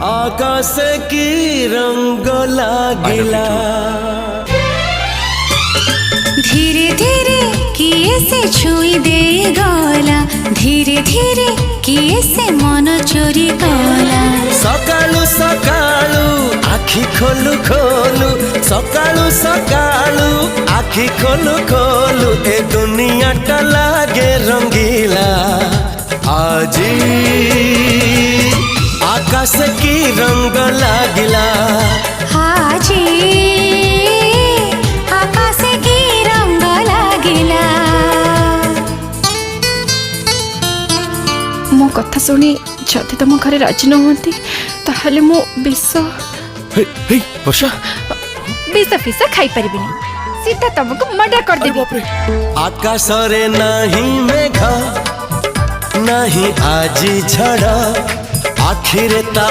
आकाश की रंग लागिला। धीरे धीरे किए से छुई दे गला, धीरे धीरे किए से मन चोरी गला। सकालू सकालू आखि खोलू खोलू, सकालू सकालू आखि खोलू खोलू, ए दुनिया टा लागे रंगीला। आजी आकाश की रंग लागिला। हाजी आकाश की रंग लागिला। मो कथा शुणी जदि तुम घरे राजी न होती ताहले मो विष वर्षा फिस खाई परिबिनी, सीधा तुमको मर्डर कर देबी। आकाश रे नहीं मेघ नहीं आजी झड़, आखिर ता